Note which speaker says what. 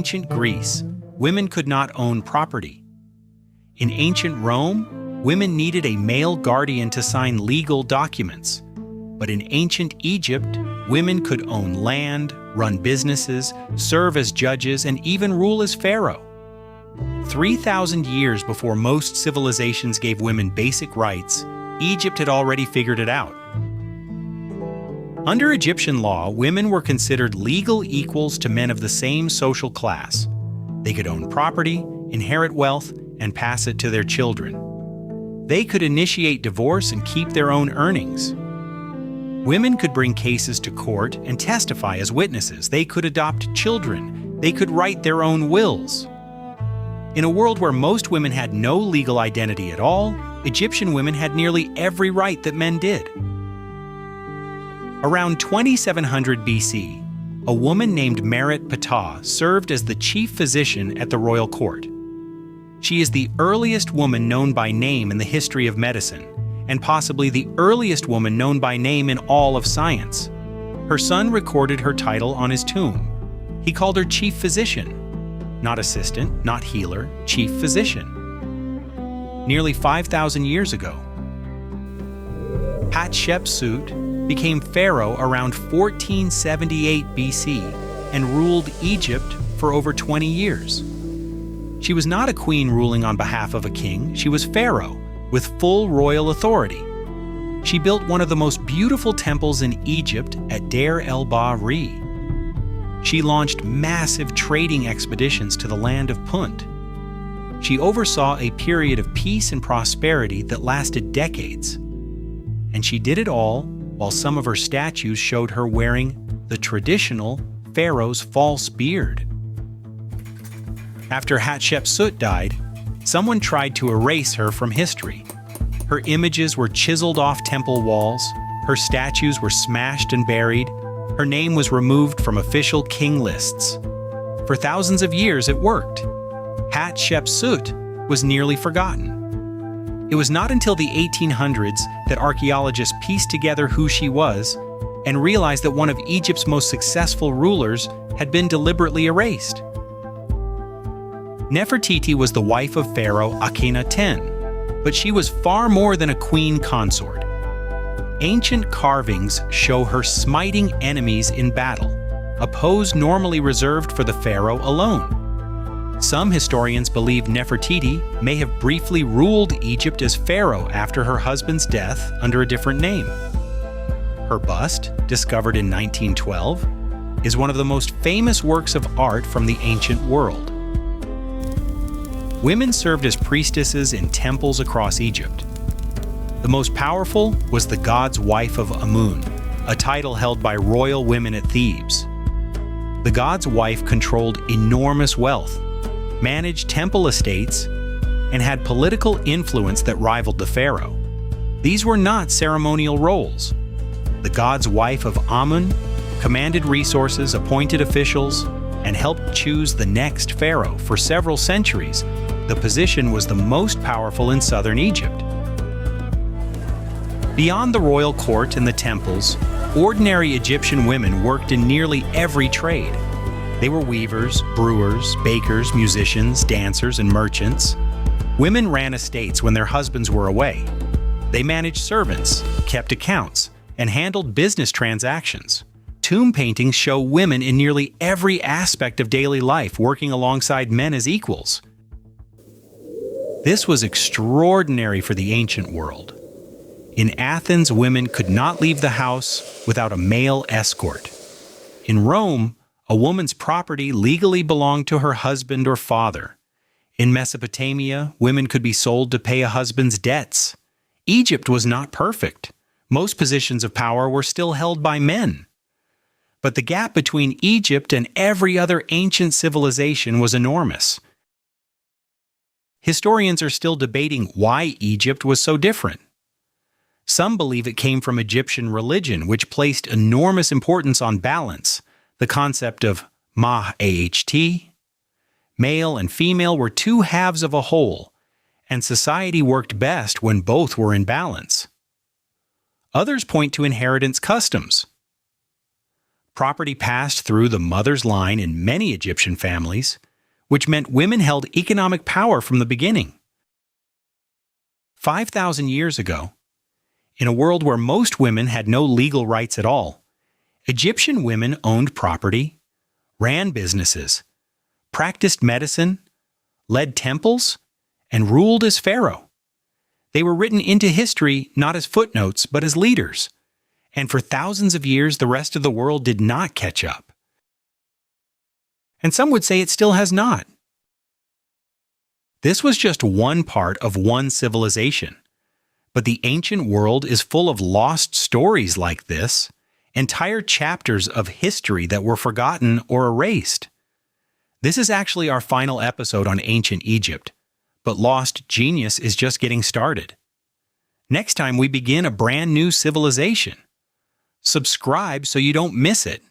Speaker 1: ancient Greece, women could not own property. In ancient Rome, women needed a male guardian to sign legal documents. But in ancient Egypt, women could own land, run businesses, serve as judges, and even rule as pharaoh. 3,000 years before most civilizations gave women basic rights, Egypt had already figured it out. Under Egyptian law, women were considered legal equals to men of the same social class. They could own property, inherit wealth, and pass it to their children. They could initiate divorce and keep their own earnings. Women could bring cases to court and testify as witnesses. They could adopt children. They could write their own wills. In a world where most women had no legal identity at all, Egyptian women had nearly every right that men did. Around 2700 BC, a woman named Merit Ptah served as the chief physician at the royal court. She is the earliest woman known by name in the history of medicine, and possibly the earliest woman known by name in all of science. Her son recorded her title on his tomb. He called her chief physician. Not assistant, not healer, chief physician. Nearly 5,000 years ago. Hatshepsut became pharaoh around 1478 BC and ruled Egypt for over 20 years. She was not a queen ruling on behalf of a king. She was pharaoh with full royal authority. She built one of the most beautiful temples in Egypt at Deir el-Bahri. She launched massive trading expeditions to the land of Punt. She oversaw a period of peace and prosperity that lasted decades. And she did it all while some of her statues showed her wearing the traditional pharaoh's false beard. After Hatshepsut died, someone tried to erase her from history. Her images were chiseled off temple walls, her statues were smashed and buried, her name was removed from official king lists. For thousands of years it worked. Hatshepsut was nearly forgotten. It was not until the 1800s that archaeologists pieced together who she was and realized that one of Egypt's most successful rulers had been deliberately erased. Nefertiti was the wife of Pharaoh Akhenaten, but she was far more than a queen consort. Ancient carvings show her smiting enemies in battle, a pose normally reserved for the pharaoh alone. Some historians believe Nefertiti may have briefly ruled Egypt as pharaoh after her husband's death under a different name. Her bust, discovered in 1912, is one of the most famous works of art from the ancient world. Women served as priestesses in temples across Egypt. The most powerful was the god's wife of Amun, a title held by royal women at Thebes. The god's wife controlled enormous wealth, managed temple estates, and had political influence that rivaled the pharaoh. These were not ceremonial roles. The god's wife of Amun commanded resources, appointed officials, and helped choose the next pharaoh. For several centuries, the position was the most powerful in southern Egypt. Beyond the royal court and the temples, ordinary Egyptian women worked in nearly every trade. They were weavers, brewers, bakers, musicians, dancers, and merchants. Women ran estates when their husbands were away. They managed servants, kept accounts, and handled business transactions. Tomb paintings show women in nearly every aspect of daily life working alongside men as equals. This was extraordinary for the ancient world. In Athens, women could not leave the house without a male escort. In Rome, a woman's property legally belonged to her husband or father. In Mesopotamia, women could be sold to pay a husband's debts. Egypt was not perfect. Most positions of power were still held by men. But the gap between Egypt and every other ancient civilization was enormous. Historians are still debating why Egypt was so different. Some believe it came from Egyptian religion, which placed enormous importance on balance, the concept of mah-aht. Male and female were two halves of a whole, and society worked best when both were in balance. Others point to inheritance customs. Property passed through the mother's line in many Egyptian families, which meant women held economic power from the beginning. 5,000 years ago, in a world where most women had no legal rights at all, Egyptian women owned property, ran businesses, practiced medicine, led temples, and ruled as pharaoh. They were written into history not as footnotes but as leaders, and for thousands of years the rest of the world did not catch up. And some would say it still has not. This was just one part of one civilization, but the ancient world is full of lost stories like this, entire chapters of history that were forgotten or erased. This is actually our final episode on ancient Egypt, but Lost Genius is just getting started. Next time we begin a brand new civilization. Subscribe so you don't miss it.